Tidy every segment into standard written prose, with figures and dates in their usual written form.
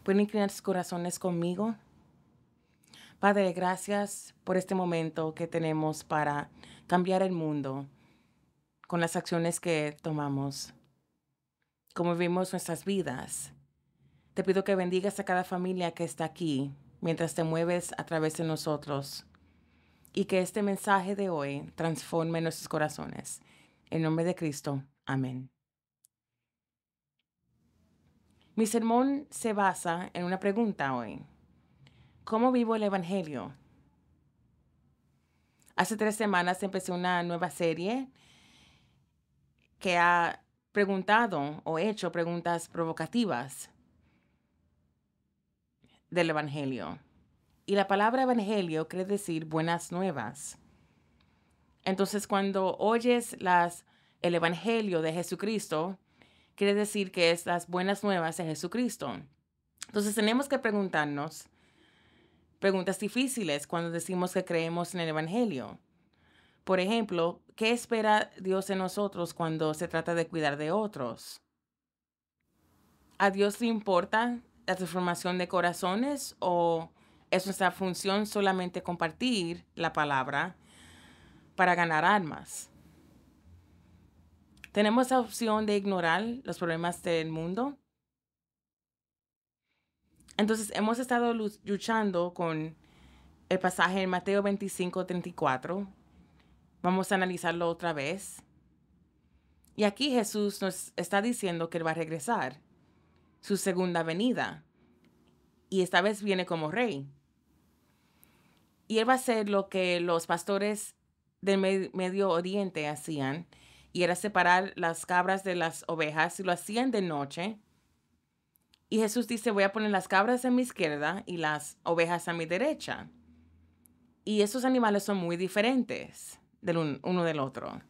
¿Pueden inclinar sus corazones conmigo? Padre, gracias por este momento que tenemos para cambiar el mundo con las acciones que tomamos, como vivimos nuestras vidas. Te pido que bendigas a cada familia que está aquí mientras te mueves a través de nosotros y que este mensaje de hoy transforme nuestros corazones. En nombre de Cristo, amén. Mi sermón se basa en una pregunta hoy. ¿Cómo vivo el Evangelio? Hace 3 semanas empecé una nueva serie que ha preguntado o hecho preguntas provocativas del Evangelio. Y la palabra Evangelio quiere decir buenas nuevas. Entonces, cuando oyes el Evangelio de Jesucristo, quiere decir que es las buenas nuevas de Jesucristo. Entonces, tenemos que preguntarnos preguntas difíciles cuando decimos que creemos en el Evangelio. Por ejemplo, ¿qué espera Dios de nosotros cuando se trata de cuidar de otros? ¿A Dios le importa la transformación de corazones o es nuestra función solamente compartir la palabra para ganar almas? ¿Tenemos la opción de ignorar los problemas del mundo? Entonces, hemos estado luchando con el pasaje en Mateo 25:34. Vamos a analizarlo otra vez. Y aquí Jesús nos está diciendo que Él va a regresar, su segunda venida, y esta vez viene como rey. Y Él va a hacer lo que los pastores del Medio Oriente hacían, y era separar las cabras de las ovejas, y lo hacían de noche. Y Jesús dice, voy a poner las cabras a mi izquierda y las ovejas a mi derecha. Y esos animales son muy diferentes uno del otro.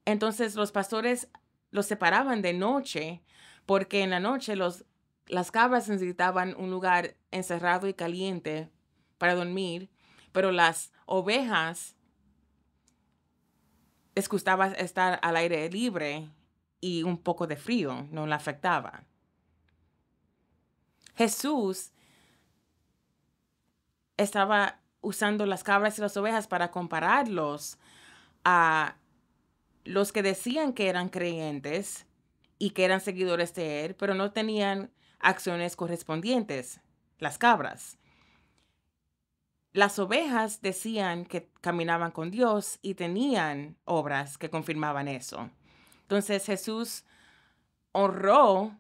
Entonces los pastores los separaban de noche porque en la noche las cabras necesitaban un lugar encerrado y caliente para dormir, pero las ovejas les gustaba estar al aire libre y un poco de frío no la afectaba. Jesús estaba usando las cabras y las ovejas para compararlos a los que decían que eran creyentes y que eran seguidores de él, pero no tenían acciones correspondientes, las cabras. Las ovejas decían que caminaban con Dios y tenían obras que confirmaban eso. Entonces Jesús honró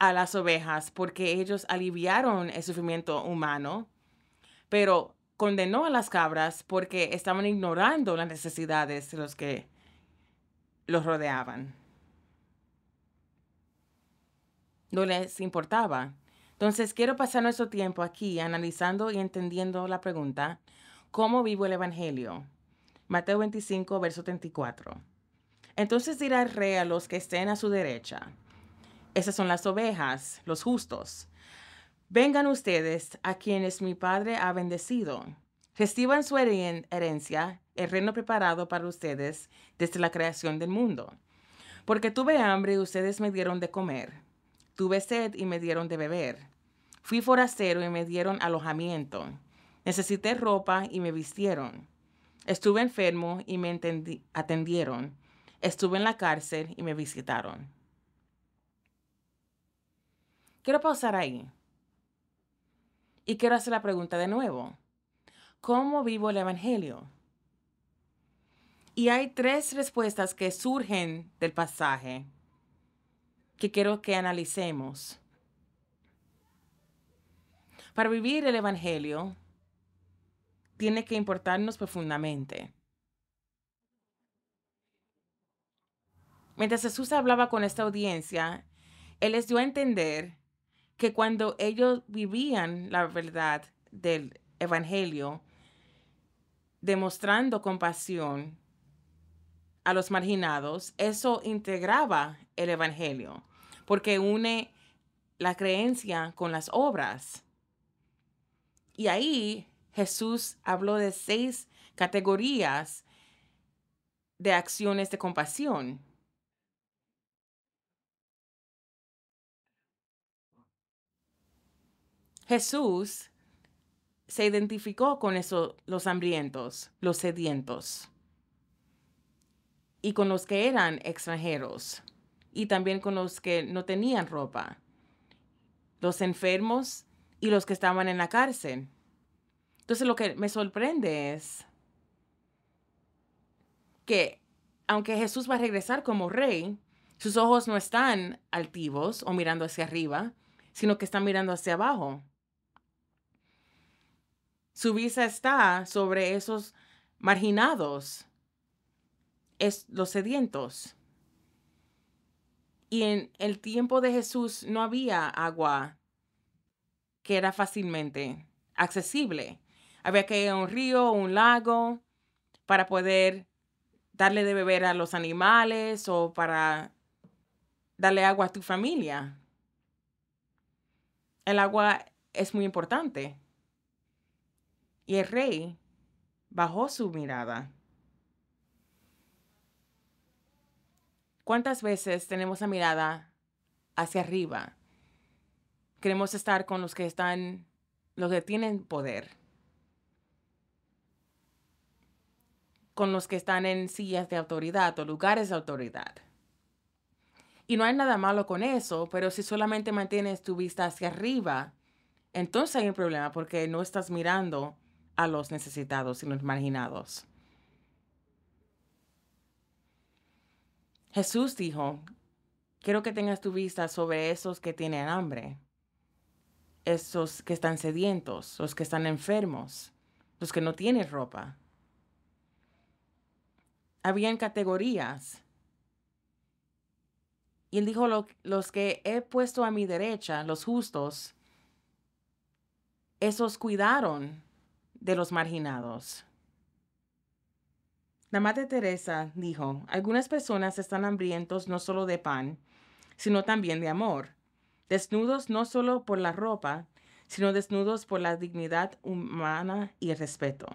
a las ovejas porque ellos aliviaron el sufrimiento humano, pero condenó a las cabras porque estaban ignorando las necesidades de los que los rodeaban. No les importaba. Entonces, quiero pasar nuestro tiempo aquí analizando y entendiendo la pregunta, ¿cómo vivo el Evangelio? Mateo 25, verso 34. Entonces dirá el rey a los que estén a su derecha, esas son las ovejas, los justos. Vengan ustedes a quienes mi Padre ha bendecido. Reciban su herencia, el reino preparado para ustedes desde la creación del mundo. Porque tuve hambre y ustedes me dieron de comer. Tuve sed y me dieron de beber. Fui forastero y me dieron alojamiento. Necesité ropa y me vistieron. Estuve enfermo y me atendieron. Estuve en la cárcel y me visitaron. Quiero pausar ahí. Y quiero hacer la pregunta de nuevo. ¿Cómo vivo el Evangelio? Y hay 3 respuestas que surgen del pasaje que quiero que analicemos. Para vivir el Evangelio, tiene que importarnos profundamente. Mientras Jesús hablaba con esta audiencia, Él les dio a entender que cuando ellos vivían la verdad del Evangelio, demostrando compasión a los marginados, eso integraba el Evangelio, porque une la creencia con las obras. Y ahí Jesús habló de 6 categorías de acciones de compasión. Jesús se identificó con eso, los hambrientos, los sedientos, y con los que eran extranjeros, y también con los que no tenían ropa, los enfermos y los que estaban en la cárcel. Entonces lo que me sorprende es que aunque Jesús va a regresar como rey, sus ojos no están altivos o mirando hacia arriba, sino que están mirando hacia abajo. Su vista está sobre esos marginados, los sedientos. Y en el tiempo de Jesús no había agua que era fácilmente accesible. Había que ir a un río o un lago para poder darle de beber a los animales o para darle agua a tu familia. El agua es muy importante. Y el rey bajó su mirada. ¿Cuántas veces tenemos la mirada hacia arriba? Queremos estar con los que tienen poder, con los que están en sillas de autoridad o lugares de autoridad. Y no hay nada malo con eso, pero si solamente mantienes tu vista hacia arriba, entonces hay un problema porque no estás mirando a los necesitados y los marginados. Jesús dijo, quiero que tengas tu vista sobre esos que tienen hambre, esos que están sedientos, los que están enfermos, los que no tienen ropa. Habían categorías. Y él dijo, los que he puesto a mi derecha, los justos, esos cuidaron de los marginados. La Madre Teresa dijo, algunas personas están hambrientos no solo de pan, sino también de amor, desnudos no solo por la ropa, sino desnudos por la dignidad humana y el respeto,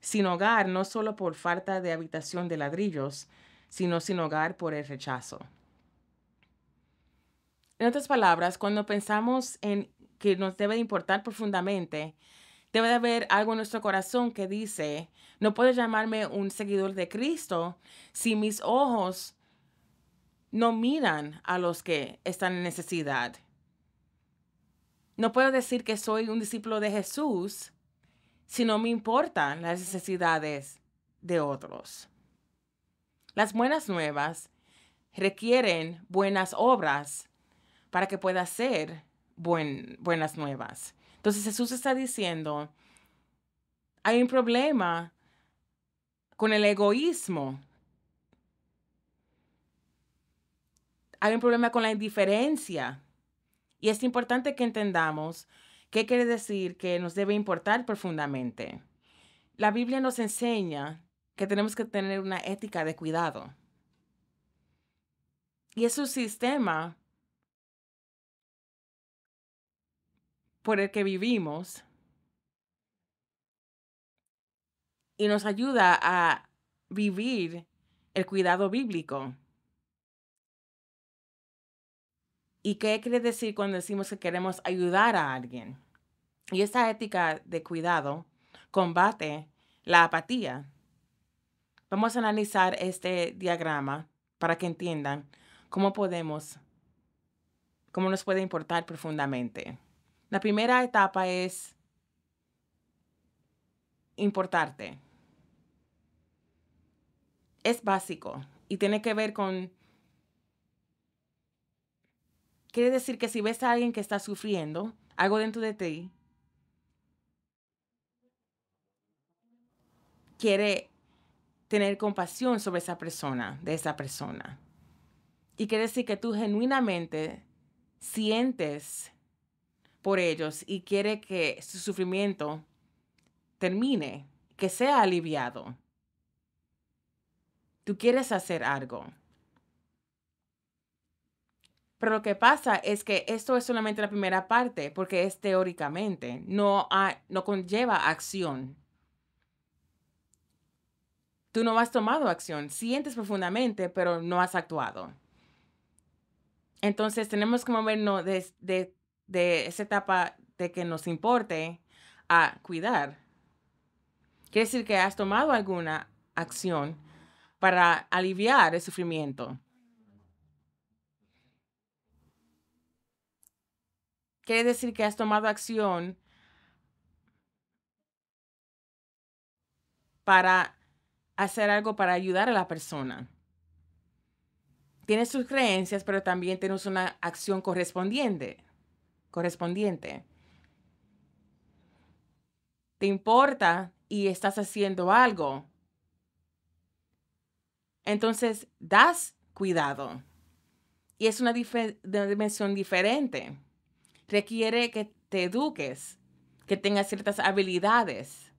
sin hogar no solo por falta de habitación de ladrillos, sino sin hogar por el rechazo. En otras palabras, cuando pensamos en que nos debe importar profundamente, debe de haber algo en nuestro corazón que dice, no puedo llamarme un seguidor de Cristo si mis ojos no miran a los que están en necesidad. No puedo decir que soy un discípulo de Jesús si no me importan las necesidades de otros. Las buenas nuevas requieren buenas obras para que pueda ser buenas nuevas. Entonces Jesús está diciendo, hay un problema con el egoísmo. Hay un problema con la indiferencia. Y es importante que entendamos qué quiere decir que nos debe importar profundamente. La Biblia nos enseña que tenemos que tener una ética de cuidado. Y es un sistema por el que vivimos y nos ayuda a vivir el cuidado bíblico. ¿Y qué quiere decir cuando decimos que queremos ayudar a alguien? Y esta ética de cuidado combate la apatía. Vamos a analizar este diagrama para que entiendan cómo nos puede importar profundamente. La primera etapa es importarte. Es básico y tiene que ver con... Quiere decir que si ves a alguien que está sufriendo, algo dentro de ti quiere tener compasión sobre esa persona, de esa persona. Y quiere decir que tú genuinamente sientes por ellos y quiere que su sufrimiento termine, que sea aliviado. Tú quieres hacer algo. Pero lo que pasa es que esto es solamente la primera parte, porque es teóricamente, no conlleva acción. Tú no has tomado acción, sientes profundamente, pero no has actuado. Entonces tenemos que movernos de esa etapa de que nos importe a cuidar. Quiere decir que has tomado alguna acción para aliviar el sufrimiento. Quiere decir que has tomado acción para hacer algo para ayudar a la persona. Tienes tus creencias, pero también tienes una acción correspondiente. Te importa y estás haciendo algo. Entonces, das cuidado. Y es una dimensión diferente. Requiere que te eduques, que tengas ciertas habilidades.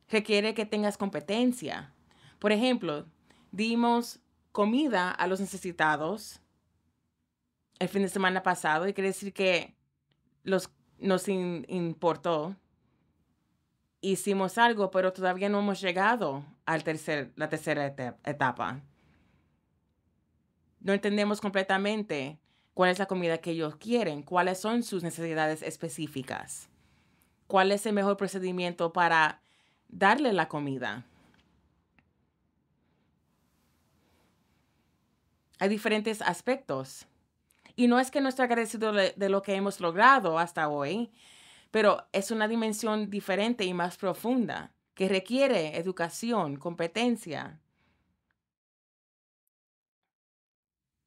Requiere que tengas competencia. Por ejemplo, dimos comida a los necesitados el fin de semana pasado y quiere decir que nos importó. Hicimos algo, pero todavía no hemos llegado a la tercera etapa. No entendemos completamente cuál es la comida que ellos quieren, cuáles son sus necesidades específicas, cuál es el mejor procedimiento para darle la comida. Hay diferentes aspectos. Y no es que no esté agradecido de lo que hemos logrado hasta hoy, pero es una dimensión diferente y más profunda que requiere educación, competencia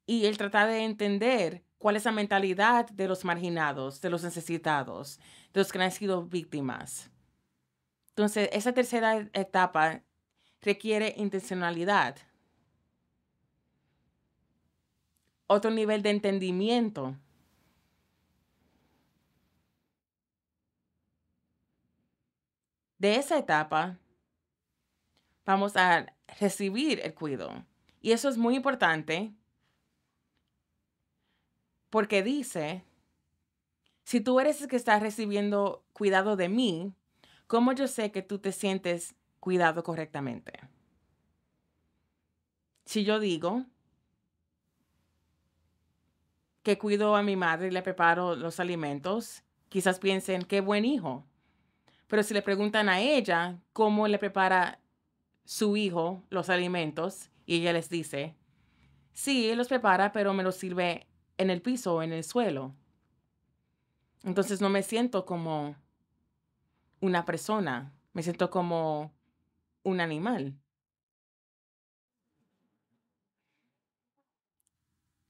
y el tratar de entender cuál es la mentalidad de los marginados, de los necesitados, de los que han sido víctimas. Entonces, esa tercera etapa requiere intencionalidad, otro nivel de entendimiento. De esa etapa, vamos a recibir el cuidado. Y eso es muy importante porque dice, si tú eres el que está recibiendo cuidado de mí, ¿cómo yo sé que tú te sientes cuidado correctamente? Si yo digo que cuido a mi madre y le preparo los alimentos, quizás piensen, qué buen hijo. Pero si le preguntan a ella cómo le prepara su hijo los alimentos, y ella les dice, sí, él los prepara, pero me los sirve en el piso o en el suelo. Entonces no me siento como una persona, me siento como un animal.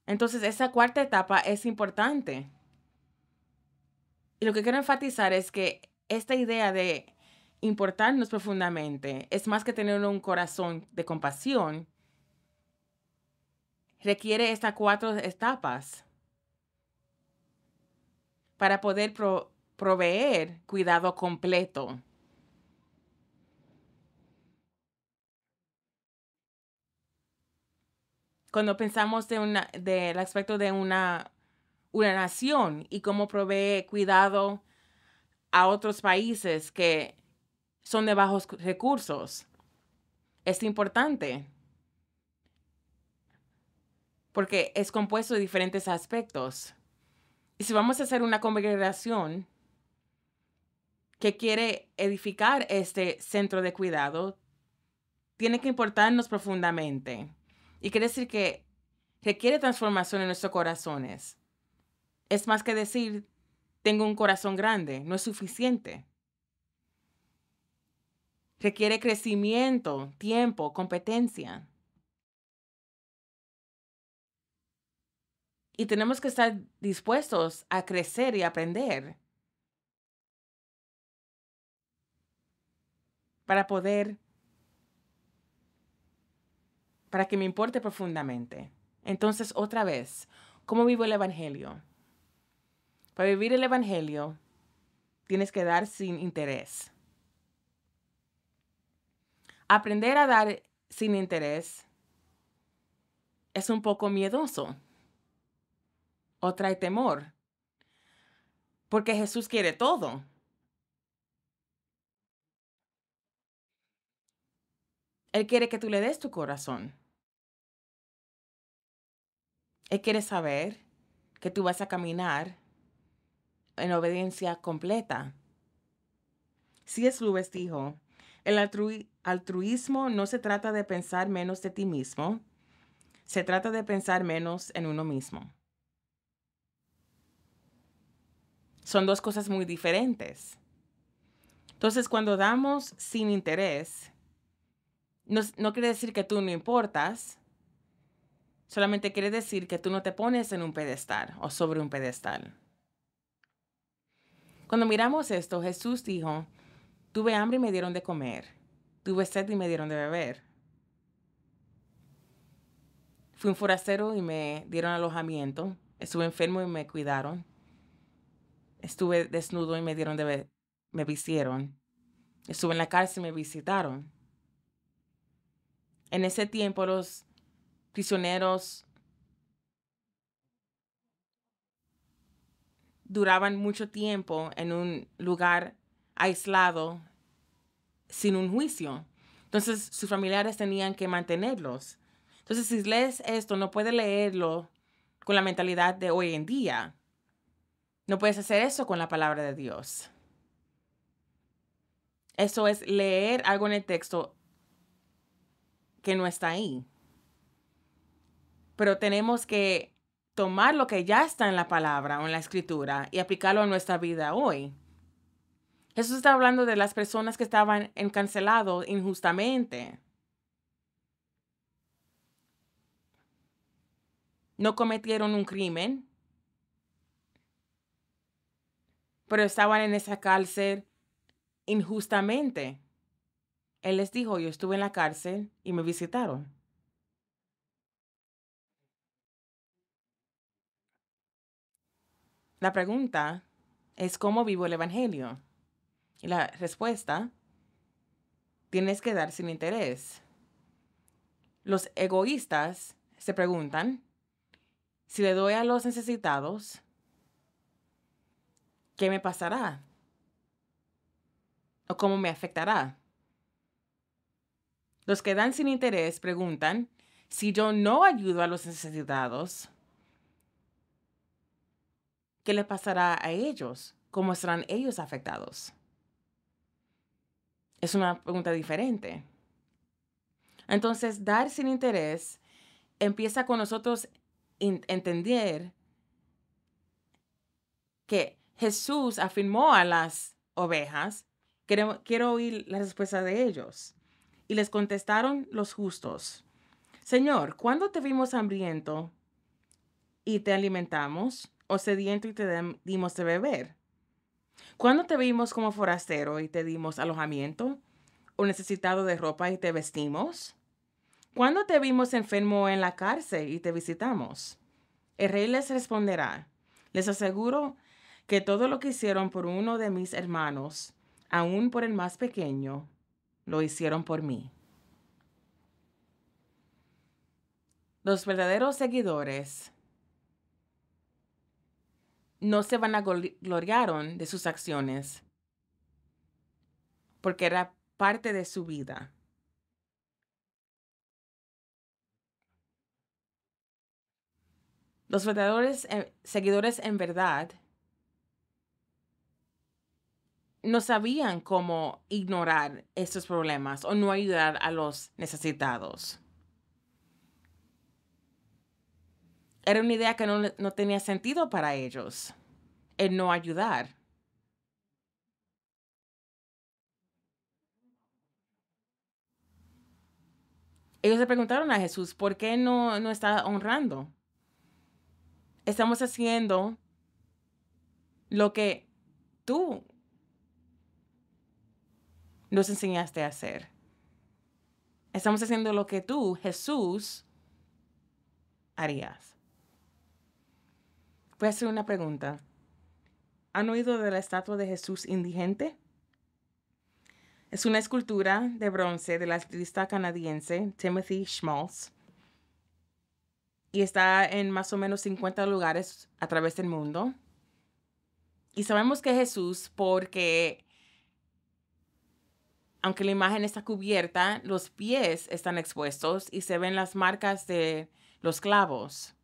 Entonces esa cuarta etapa es importante. Y lo que quiero enfatizar es que esta idea de importarnos profundamente es más que tener un corazón de compasión, requiere estas cuatro etapas para poder proveer cuidado completo. Cuando pensamos del aspecto de una nación y cómo provee cuidado a otros países que son de bajos recursos, es importante porque es compuesto de diferentes aspectos. Y si vamos a hacer una congregación que quiere edificar este centro de cuidado, tiene que importarnos profundamente. Y quiere decir que requiere transformación en nuestros corazones. Es más que decir, tengo un corazón grande, no es suficiente. Requiere crecimiento, tiempo, competencia. Y tenemos que estar dispuestos a crecer y aprender para para que me importe profundamente. Entonces, otra vez, ¿cómo vivo el Evangelio? Para vivir el Evangelio, tienes que dar sin interés. Aprender a dar sin interés es un poco miedoso o trae temor, porque Jesús quiere todo. Él quiere que tú le des tu corazón. Él quiere saber que tú vas a caminar en obediencia completa. C.S. Lewis dijo, el altruismo no se trata de pensar menos de ti mismo, se trata de pensar menos en uno mismo. Son dos cosas muy diferentes. Entonces, cuando damos sin interés, no quiere decir que tú no importas, solamente quiere decir que tú no te pones en un pedestal o sobre un pedestal. Cuando miramos esto, Jesús dijo, tuve hambre y me dieron de comer, tuve sed y me dieron de beber. Fui un forastero y me dieron alojamiento, estuve enfermo y me cuidaron, estuve desnudo y me vistieron, estuve en la cárcel y me visitaron. En ese tiempo los prisioneros duraban mucho tiempo en un lugar aislado sin un juicio. Entonces sus familiares tenían que mantenerlos. Entonces si lees esto, no puedes leerlo con la mentalidad de hoy en día. No puedes hacer eso con la palabra de Dios. Eso es leer algo en el texto que no está ahí. Pero tenemos que tomar lo que ya está en la palabra o en la escritura y aplicarlo a nuestra vida hoy. Jesús está hablando de las personas que estaban encarcelados injustamente. No cometieron un crimen, pero estaban en esa cárcel injustamente. Él les dijo, yo estuve en la cárcel y me visitaron. La pregunta es cómo vivo el evangelio. Y la respuesta, tienes que dar sin interés. Los egoístas se preguntan, si le doy a los necesitados, ¿qué me pasará? ¿O cómo me afectará? Los que dan sin interés preguntan, si yo no ayudo a los necesitados, ¿qué le pasará a ellos? ¿Cómo serán ellos afectados? Es una pregunta diferente. Entonces, dar sin interés empieza con nosotros entender que Jesús afirmó a las ovejas, quiero oír la respuesta de ellos. Y les contestaron los justos, Señor, ¿cuándo te vimos hambriento y te alimentamos, o sediento y te dimos de beber? ¿Cuándo te vimos como forastero y te dimos alojamiento, o necesitado de ropa y te vestimos? ¿Cuándo te vimos enfermo en la cárcel y te visitamos? El rey les responderá, les aseguro que todo lo que hicieron por uno de mis hermanos, aun por el más pequeño, lo hicieron por mí. Los verdaderos seguidores no se vanagloriaron de sus acciones, porque era parte de su vida. Los verdaderos seguidores en verdad no sabían cómo ignorar estos problemas o no ayudar a los necesitados. Era una idea que no tenía sentido para ellos, el no ayudar. Ellos le preguntaron a Jesús, ¿por qué no está honrando? Estamos haciendo lo que tú nos enseñaste a hacer. Estamos haciendo lo que tú, Jesús, harías. Voy a hacer una pregunta. ¿Han oído de la estatua de Jesús indigente? Es una escultura de bronce del artista canadiense Timothy Schmaltz y está en más o menos 50 lugares a través del mundo. Y sabemos que Jesús, porque aunque la imagen está cubierta, los pies están expuestos y se ven las marcas de los clavos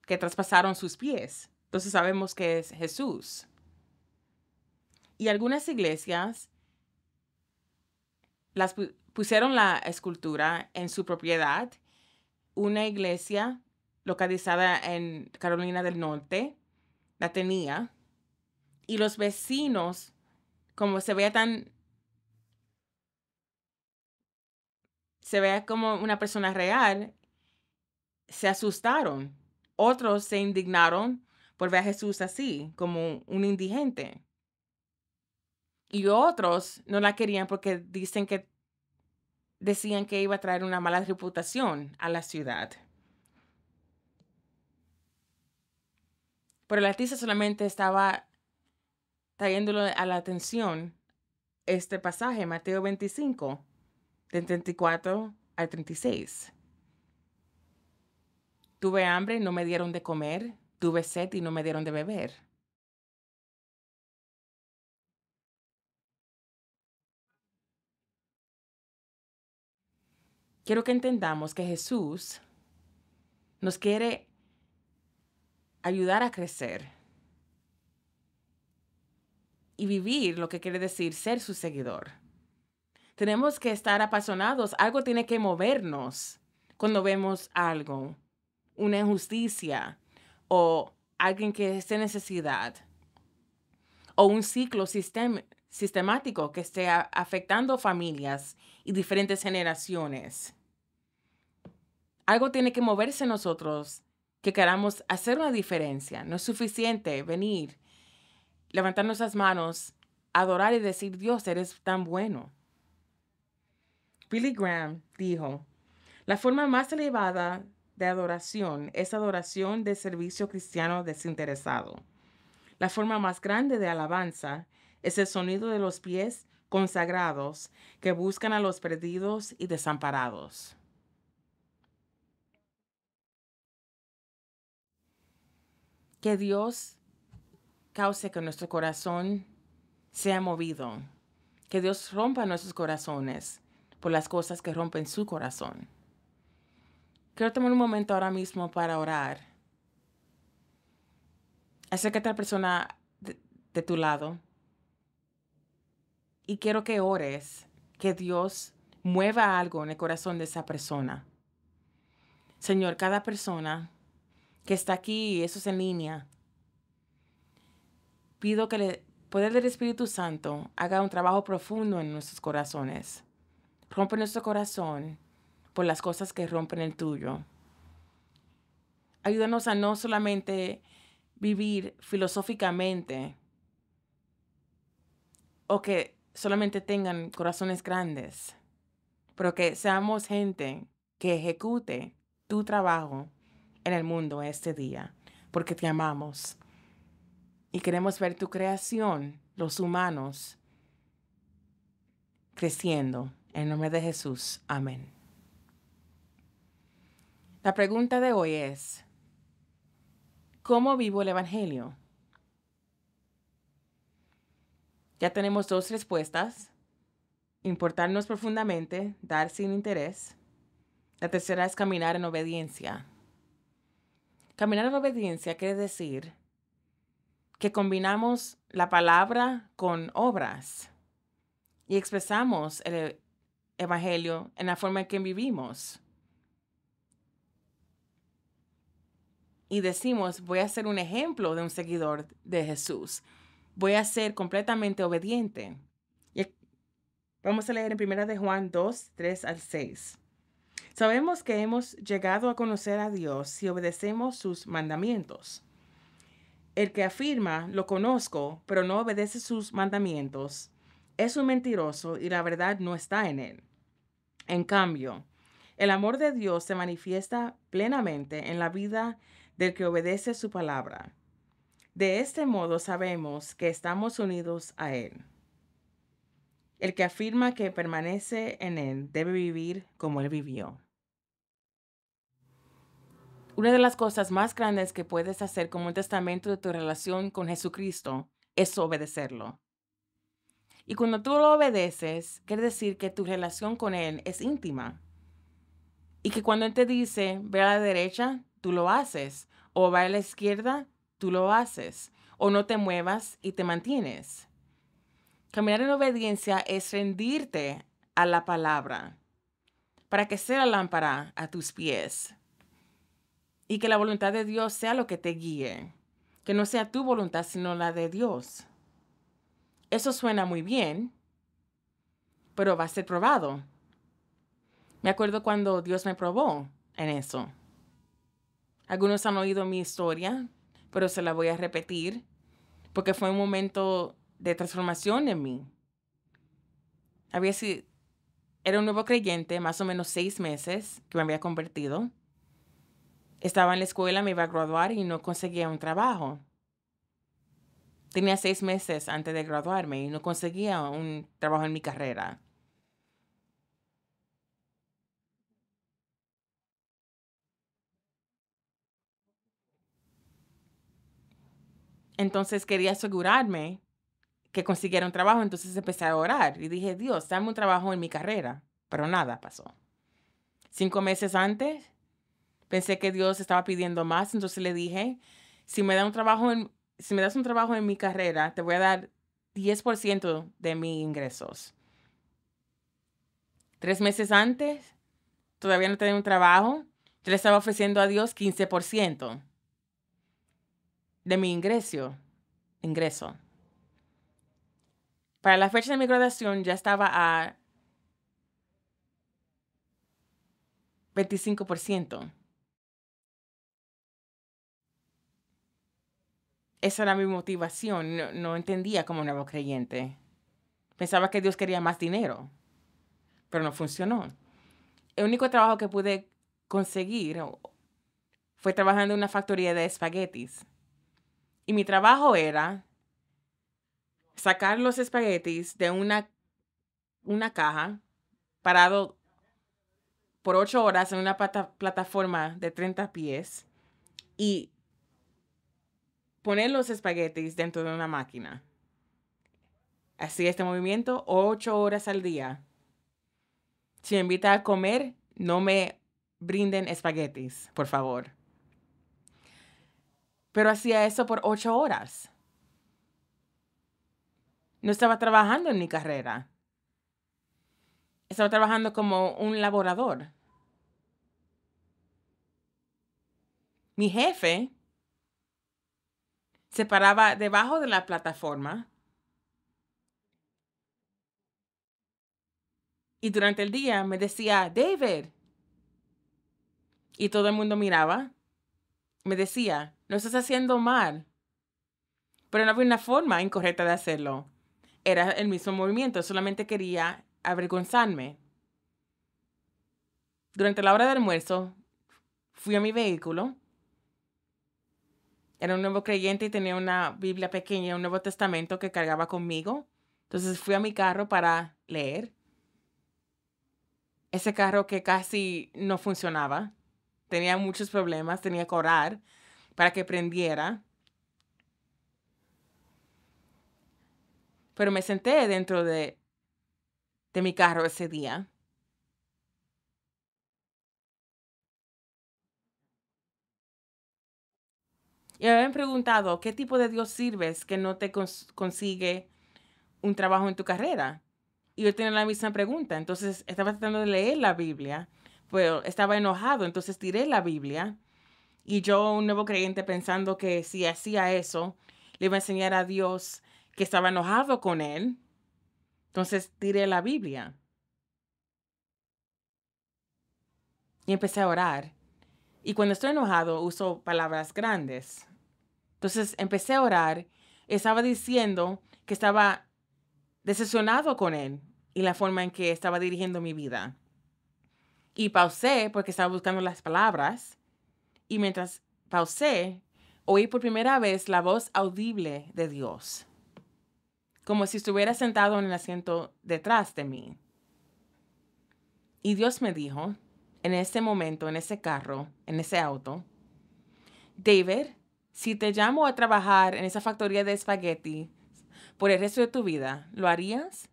que traspasaron sus pies. Entonces sabemos que es Jesús. Y algunas iglesias pusieron la escultura en su propiedad. Una iglesia localizada en Carolina del Norte la tenía. Y los vecinos, como se veía como una persona real, se asustaron. Otros se indignaron por ver a Jesús así, como un indigente. Y otros no la querían porque decían que iba a traer una mala reputación a la ciudad. Pero el artista solamente estaba trayéndolo a la atención este pasaje, Mateo 25, del 34 al 36. Tuve hambre y no me dieron de comer. Tuve sed y no me dieron de beber. Quiero que entendamos que Jesús nos quiere ayudar a crecer y vivir lo que quiere decir ser su seguidor. Tenemos que estar apasionados. Algo tiene que movernos cuando vemos algo, una injusticia o alguien que esté en necesidad o un ciclo sistemático que esté afectando familias y diferentes generaciones. Algo tiene que moverse en nosotros que queramos hacer una diferencia. No es suficiente venir, levantar nuestras manos, adorar y decir, Dios, eres tan bueno. Billy Graham dijo, la forma más elevada de adoración es adoración de servicio cristiano desinteresado. La forma más grande de alabanza es el sonido de los pies consagrados que buscan a los perdidos y desamparados. Que Dios cause que nuestro corazón sea movido. Que Dios rompa nuestros corazones por las cosas que rompen su corazón. Quiero tomar un momento ahora mismo para orar. Acércate a la persona de tu lado y quiero que ores que Dios mueva algo en el corazón de esa persona. Señor, cada persona que está aquí y eso es en línea, pido que el poder del Espíritu Santo haga un trabajo profundo en nuestros corazones. Rompe nuestro corazón por las cosas que rompen el tuyo. Ayúdanos a no solamente vivir filosóficamente o que solamente tengan corazones grandes, pero que seamos gente que ejecute tu trabajo en el mundo este día, porque te amamos y queremos ver tu creación, los humanos, creciendo. En el nombre de Jesús. Amén. La pregunta de hoy es, ¿cómo vivo el Evangelio? Ya tenemos dos respuestas. Importarnos profundamente, dar sin interés. La tercera es caminar en obediencia. Caminar en obediencia quiere decir que combinamos la palabra con obras y expresamos el Evangelio en la forma en que vivimos. Y decimos, voy a ser un ejemplo de un seguidor de Jesús. Voy a ser completamente obediente. Y vamos a leer en 1 de Juan 2, 3 al 6. Sabemos que hemos llegado a conocer a Dios si obedecemos sus mandamientos. El que afirma, lo conozco, pero no obedece sus mandamientos, es un mentiroso y la verdad no está en él. En cambio, el amor de Dios se manifiesta plenamente en la vida del que obedece su palabra. De este modo sabemos que estamos unidos a Él. El que afirma que permanece en Él debe vivir como Él vivió. Una de las cosas más grandes que puedes hacer como un testamento de tu relación con Jesucristo es obedecerlo. Y cuando tú lo obedeces, quiere decir que tu relación con Él es íntima. Y que cuando Él te dice, ve a la derecha, tú lo haces. O va a la izquierda, tú lo haces, o no te muevas y te mantienes. Caminar en obediencia es rendirte a la palabra para que sea lámpara a tus pies y que la voluntad de Dios sea lo que te guíe, que no sea tu voluntad sino la de Dios. Eso suena muy bien, pero va a ser probado. Me acuerdo cuando Dios me probó en eso. Algunos han oído mi historia, pero se la voy a repetir porque fue un momento de transformación en mí. Era un nuevo creyente, más o menos 6 meses que me había convertido. Estaba en la escuela, me iba a graduar y no conseguía un trabajo. Tenía 6 meses antes de graduarme y no conseguía un trabajo en mi carrera. Entonces quería asegurarme que consiguiera un trabajo, entonces empecé a orar y dije, Dios, dame un trabajo en mi carrera. Pero nada pasó. 5 meses antes, pensé que Dios estaba pidiendo más, entonces le dije, si me das un trabajo en mi carrera, te voy a dar 10% de mis ingresos. 3 meses antes, todavía no tenía un trabajo, yo le estaba ofreciendo a Dios 15% de mi ingreso. Para la fecha de mi graduación ya estaba a 25%. Esa era mi motivación. No entendía como nuevo creyente. Pensaba que Dios quería más dinero, pero no funcionó. El único trabajo que pude conseguir fue trabajando en una factoría de espaguetis. Y mi trabajo era sacar los espaguetis de una caja parado por 8 horas en una plataforma de 30 pies y poner los espaguetis dentro de una máquina. Así este movimiento 8 horas al día. Si me invita a comer, no me brinden espaguetis, por favor. Pero hacía eso por 8 horas. No estaba trabajando en mi carrera. Estaba trabajando como un laborador. Mi jefe se paraba debajo de la plataforma y durante el día me decía, David. Y todo el mundo miraba. Me decía, no estás haciendo mal. Pero no había una forma incorrecta de hacerlo. Era el mismo movimiento, solamente quería avergonzarme. Durante la hora de almuerzo, fui a mi vehículo. Era un nuevo creyente y tenía una Biblia pequeña, un Nuevo Testamento que cargaba conmigo. Entonces fui a mi carro para leer. Ese carro que casi no funcionaba. Tenía muchos problemas, tenía que orar para que prendiera. Pero me senté dentro de mi carro ese día. Y me habían preguntado, ¿qué tipo de Dios sirves que no te consigue un trabajo en tu carrera? Y yo tenía la misma pregunta. Entonces estaba tratando de leer la Biblia, pero estaba enojado. Entonces tiré la Biblia. Y yo, un nuevo creyente, pensando que si hacía eso, le iba a enseñar a Dios que estaba enojado con él. Entonces tiré la Biblia. Y empecé a orar. Y cuando estoy enojado, uso palabras grandes. Entonces empecé a orar. Estaba diciendo que estaba decepcionado con él y la forma en que estaba dirigiendo mi vida. Y pausé porque estaba buscando las palabras. Y mientras pausé, oí por primera vez la voz audible de Dios, como si estuviera sentado en el asiento detrás de mí. Y Dios me dijo, en ese momento, en ese carro, en ese auto, David, si te llamo a trabajar en esa factoría de espagueti por el resto de tu vida, ¿lo harías?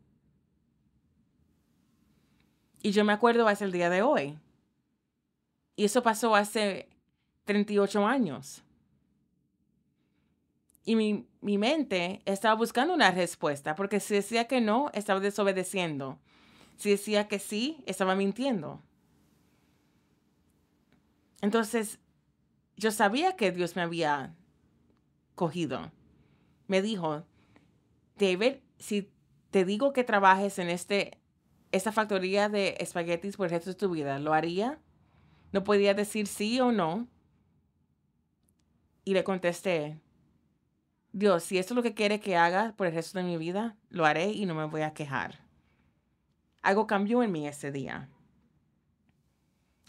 Y yo me acuerdo hasta el día de hoy. Y eso pasó hace 38 años. Y mi mente estaba buscando una respuesta, porque si decía que no, estaba desobedeciendo. Si decía que sí, estaba mintiendo. Entonces, yo sabía que Dios me había cogido. Me dijo, David, si te digo que trabajes en esta factoría de espaguetis por el resto de tu vida, ¿lo haría? No podía decir sí o no. Y le contesté, Dios, si esto es lo que quiere que haga por el resto de mi vida, lo haré y no me voy a quejar. Algo cambió en mí ese día.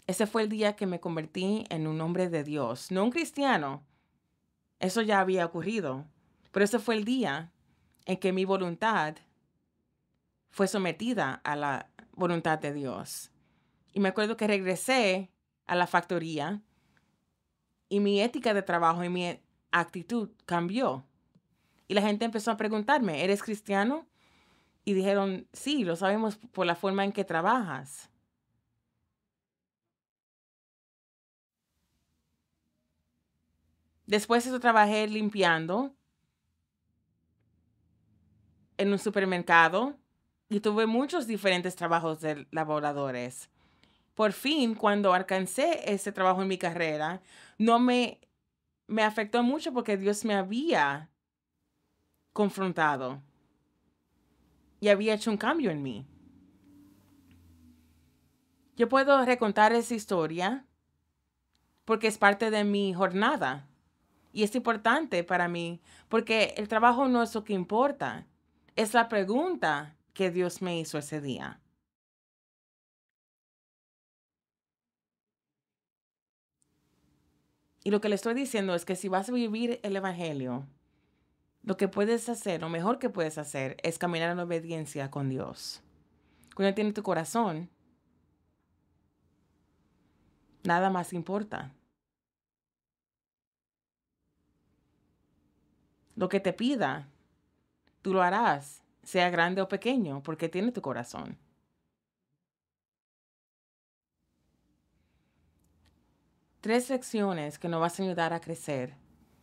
Ese fue el día que me convertí en un hombre de Dios, no un cristiano. Eso ya había ocurrido. Pero ese fue el día en que mi voluntad fue sometida a la voluntad de Dios. Y me acuerdo que regresé a la factoría y mi ética de trabajo y mi actitud cambió. Y la gente empezó a preguntarme, ¿eres cristiano? Y dijeron, sí, lo sabemos por la forma en que trabajas. Después de eso trabajé limpiando en un supermercado y tuve muchos diferentes trabajos de laboradores. Por fin, cuando alcancé ese trabajo en mi carrera, no me afectó mucho porque Dios me había confrontado y había hecho un cambio en mí. Yo puedo recontar esa historia porque es parte de mi jornada y es importante para mí porque el trabajo no es lo que importa, es la pregunta que Dios me hizo ese día. Y lo que le estoy diciendo es que si vas a vivir el Evangelio, lo que puedes hacer, lo mejor que puedes hacer, es caminar en obediencia con Dios. Cuando Él tiene tu corazón, nada más importa. Lo que te pida, tú lo harás, sea grande o pequeño, porque tiene tu corazón. Tres lecciones que nos vas a ayudar a crecer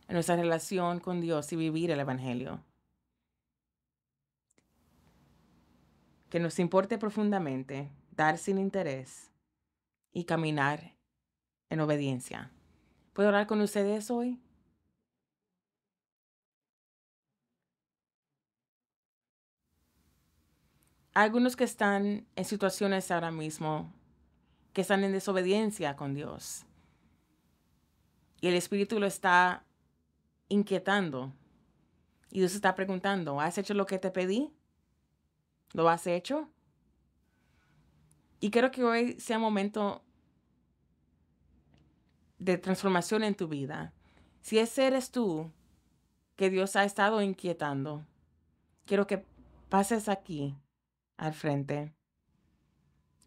en nuestra relación con Dios y vivir el Evangelio. Que nos importe profundamente, dar sin interés y caminar en obediencia. ¿Puedo hablar con ustedes hoy? Algunos que están en situaciones ahora mismo que están en desobediencia con Dios y el Espíritu lo está inquietando y Dios está preguntando, ¿has hecho lo que te pedí? ¿Lo has hecho? Y quiero que hoy sea un momento de transformación en tu vida. Si ese eres tú que Dios ha estado inquietando, quiero que pases aquí al frente.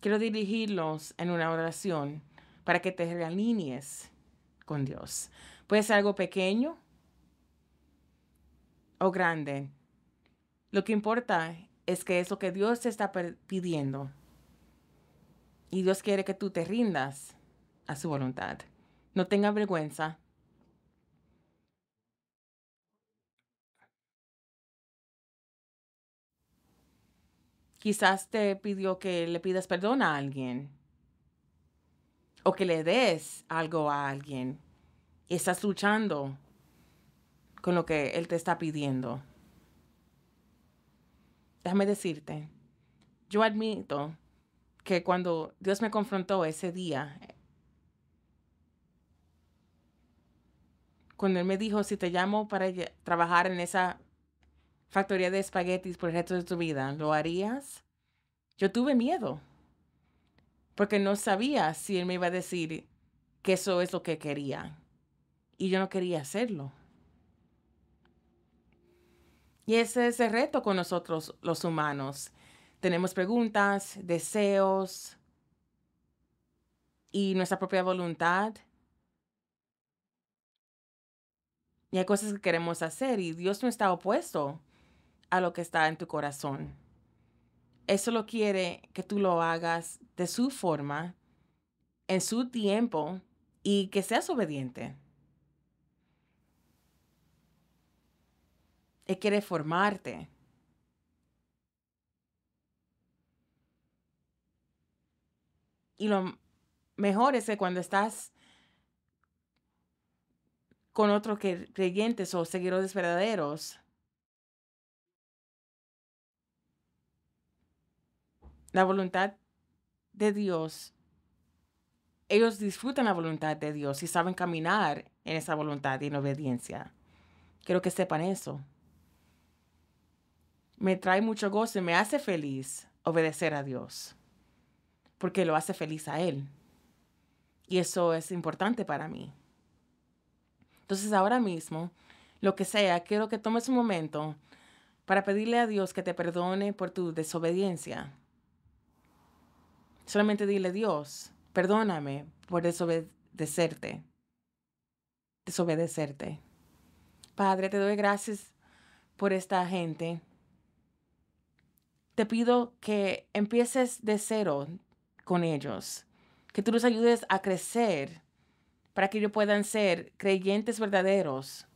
Quiero dirigirlos en una oración para que te realinees con Dios. Puede ser algo pequeño o grande. Lo que importa es que es lo que Dios te está pidiendo. Y Dios quiere que tú te rindas a su voluntad. No tengas vergüenza. Quizás te pidió que le pidas perdón a alguien o que le des algo a alguien y estás luchando con lo que Él te está pidiendo. Déjame decirte, yo admito que cuando Dios me confrontó ese día, cuando Él me dijo, si te llamo para trabajar en esa factoría de espaguetis por el resto de tu vida, ¿lo harías? Yo tuve miedo, porque no sabía si Él me iba a decir que eso es lo que quería. Y yo no quería hacerlo. Y ese es el reto con nosotros los humanos. Tenemos preguntas, deseos y nuestra propia voluntad. Y hay cosas que queremos hacer y Dios no está opuesto a lo que está en tu corazón. Eso lo quiere que tú lo hagas de su forma, en su tiempo y que seas obediente. Él quiere formarte. Y lo mejor es que cuando estás con otros creyentes o seguidores verdaderos, la voluntad de Dios, ellos disfrutan la voluntad de Dios y saben caminar en esa voluntad y en obediencia. Quiero que sepan eso. Me trae mucho gozo y me hace feliz obedecer a Dios, porque lo hace feliz a Él. Y eso es importante para mí. Entonces ahora mismo, lo que sea, quiero que tomes un momento para pedirle a Dios que te perdone por tu desobediencia. Solamente dile, Dios, perdóname por desobedecerte. Padre, te doy gracias por esta gente. Te pido que empieces de cero con ellos, que tú los ayudes a crecer para que ellos puedan ser creyentes verdaderos,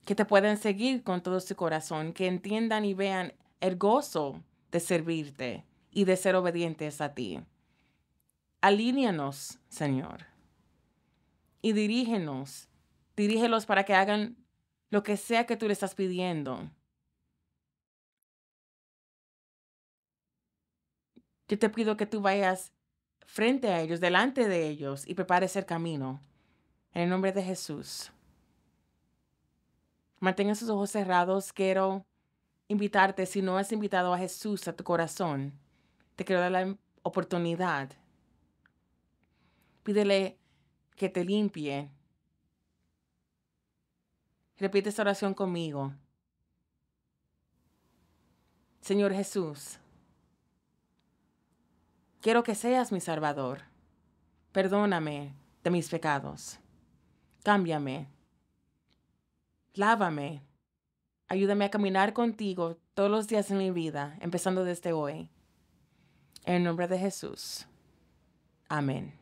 que te puedan seguir con todo su corazón, que entiendan y vean el gozo de servirte y de ser obedientes a ti. Alíneanos, Señor, y dirígelos para que hagan lo que sea que tú le estás pidiendo. Yo te pido que tú vayas frente a ellos, delante de ellos, y prepares el camino. En el nombre de Jesús. Mantenga sus ojos cerrados. Quiero invitarte, si no has invitado a Jesús a tu corazón, te quiero dar la oportunidad. Pídele que te limpie. Repite esta oración conmigo. Señor Jesús, quiero que seas mi Salvador. Perdóname de mis pecados. Cámbiame. Lávame. Ayúdame a caminar contigo todos los días de mi vida, empezando desde hoy. En el nombre de Jesús. Amén.